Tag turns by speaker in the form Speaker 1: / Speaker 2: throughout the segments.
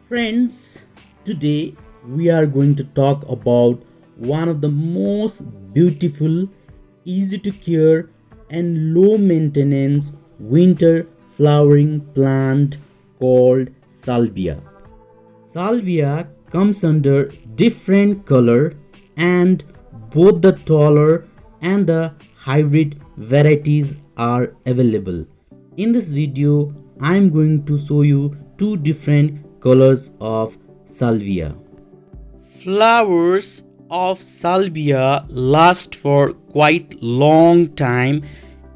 Speaker 1: Friends, today we are going to talk about one of the most beautiful, easy to care, and low maintenance winter flowering plant called Salvia. Salvia comes under different color, and both the taller and the hybrid varieties are available. In this video I am going to show you two different colors of salvia. Flowers of salvia last for quite long time,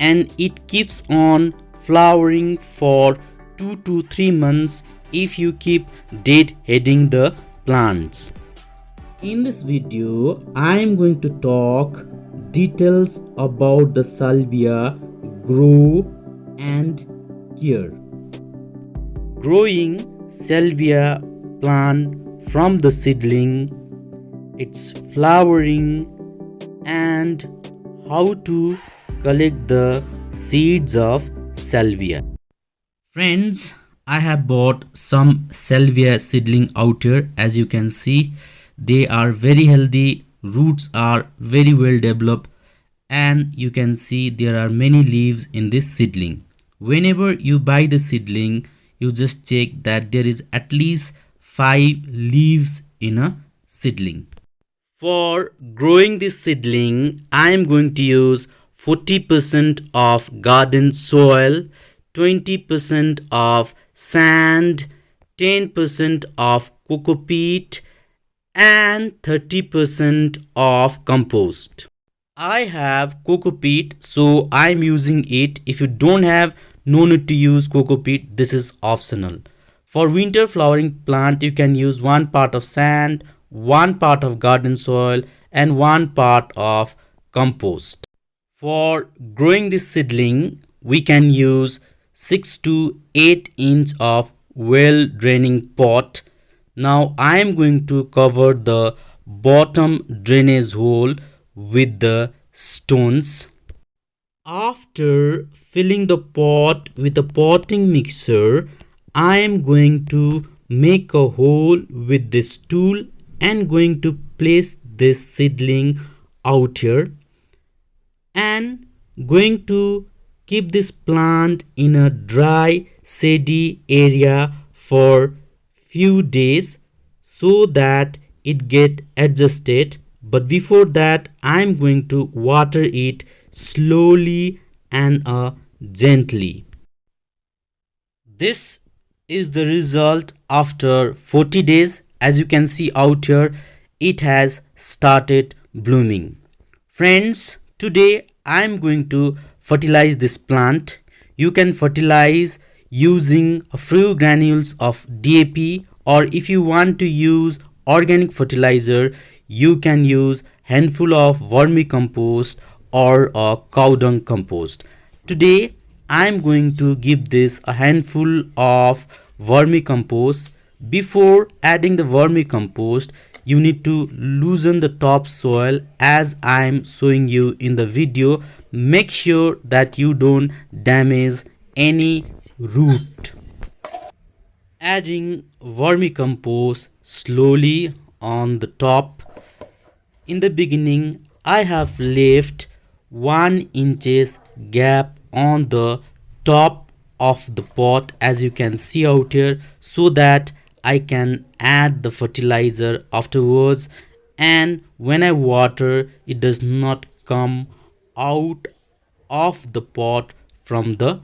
Speaker 1: and it keeps on flowering for 2 to 3 months if you keep deadheading the plants. In this video I am going to talk details about the salvia grow and care. Growing salvia plant from the seedling, its flowering, and how to collect the seeds of salvia. Friends, I have bought some salvia seedling out here. As you can see, they are very healthy, roots are very well developed, and you can see there are many leaves in this seedling. Whenever you buy the seedling, you just check that there is at least 5 leaves in a seedling. For growing this seedling, I am going to use 40% of garden soil, 20% of sand, 10% of coco peat, and 30% of compost. I have coco peat, so I am using it. If you don't have, no need to use coco peat, this is optional. For winter flowering plant, you can use 1 part of sand, 1 part of garden soil, and 1 part of compost. For growing this seedling, we can use 6 to 8 inch of well draining pot. Now I am going to cover the bottom drainage hole with the stones. After filling the pot with a potting mixer, I am going to make a hole with this tool and going to place this seedling out here, and going to keep this plant in a dry shady area for few days so that it get adjusted. But before that, I am going to water it slowly and gently. This is the result after 40 days. As you can see out here, it has started blooming. Friends, today I am going to fertilize this plant. You can fertilize using a few granules of DAP, or if you want to use organic fertilizer, you can use handful of vermicompost or a cow dung compost. Today I am going to give this a handful of vermicompost. Before adding the vermicompost, you need to loosen the topsoil as I am showing you in the video. Make sure that you don't damage any root. Adding vermicompost slowly on the top. In the beginning, I have left 1 inches gap on the top of the pot, as you can see out here, so that I can add the fertilizer afterwards, and when I water, it does not come out of the pot from the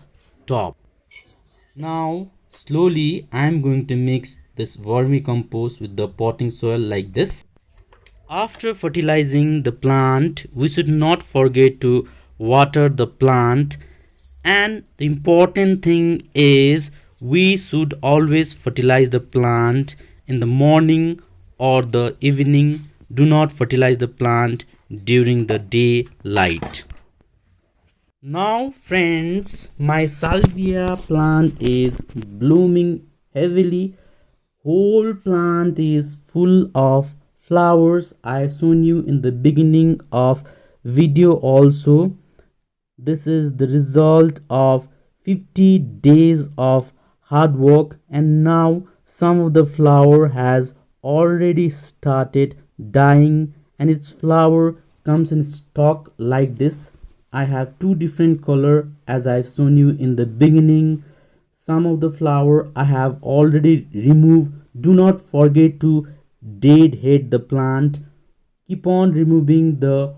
Speaker 1: top. Now slowly I am going to mix this vermicompost with the potting soil like this. After fertilizing the plant, we should not forget to water the plant, and the important thing is we should always fertilize the plant in the morning or the evening. Do not fertilize the plant during the daylight. Now friends, my salvia plant is blooming heavily. Whole plant is full of flowers. I have shown you in the beginning of video also. This is the result of 50 days of hard work, and now some of the flower has already started dying and its flower comes in stalk like this. I have two different color as I've shown you in the beginning. Some of the flower I have already removed. Do not forget to deadhead the plant. Keep on removing the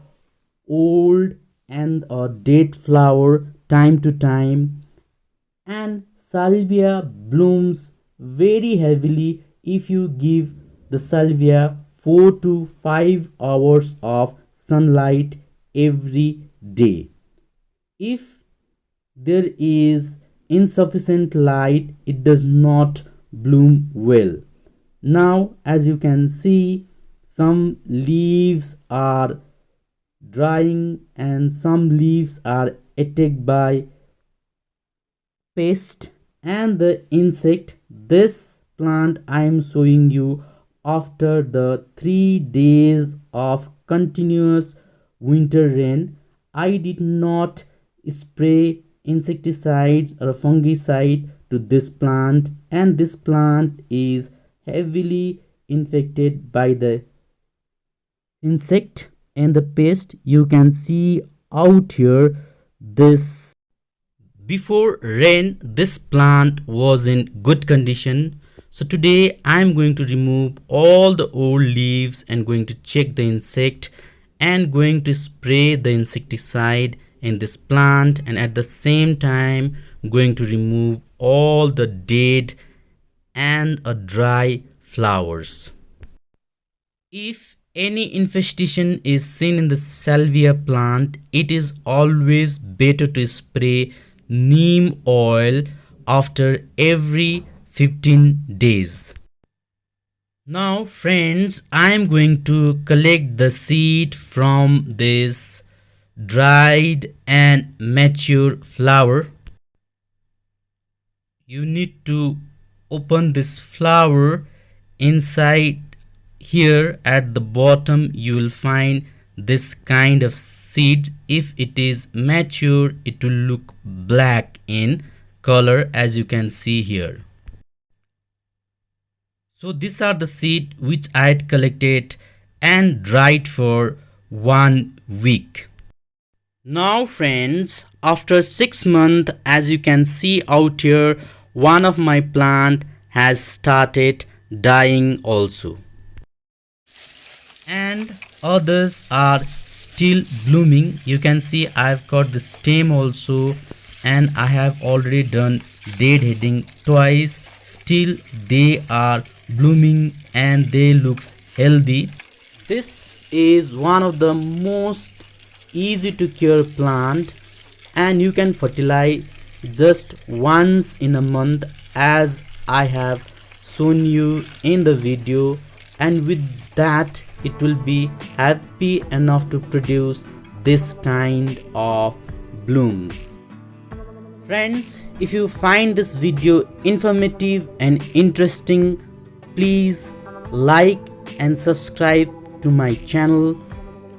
Speaker 1: old and dead flower time to time. And salvia blooms very heavily if you give the salvia 4 to 5 hours of sunlight every day. If there is insufficient light, it does not bloom well. Now as you can see, some leaves are drying and some leaves are attacked by pest and the insect. This plant I am showing you after the 3 days of continuous winter rain. I did not spray insecticides or fungicide to this plant, and this plant is heavily infected by the insect and the pest. You can see out here this. Before rain, this plant was in good condition. So today I am going to remove all the old leaves and going to check the insect and going to spray the insecticide in this plant, and at the same time going to remove all the dead and dry flowers. If any infestation is seen in the salvia plant, it is always better to spray neem oil after every 15 days. Now friends, I am going to collect the seed from this dried and mature flower. You need to open this flower. Inside here at the bottom you will find this kind of seed. If it is mature, it will look black in color as you can see here. So these are the seed which I had collected and dried for 1 week. Now friends, after 6 months, as you can see out here, one of my plant has started dying also, and others are still blooming. You can see I've got the stem also, and I have already done deadheading twice. Still they are blooming and they look healthy. This is one of the most easy to care plant, and you can fertilize just once in a month as I have shown you in the video, and with that it will be happy enough to produce this kind of blooms. Friends, if you find this video informative and interesting, please like and subscribe to my channel.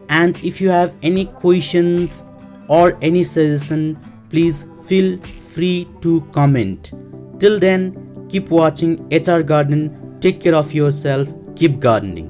Speaker 1: And if you have any questions or any suggestion, please feel free to comment. Till then, keep watching HR Garden. Take care of yourself. Keep gardening.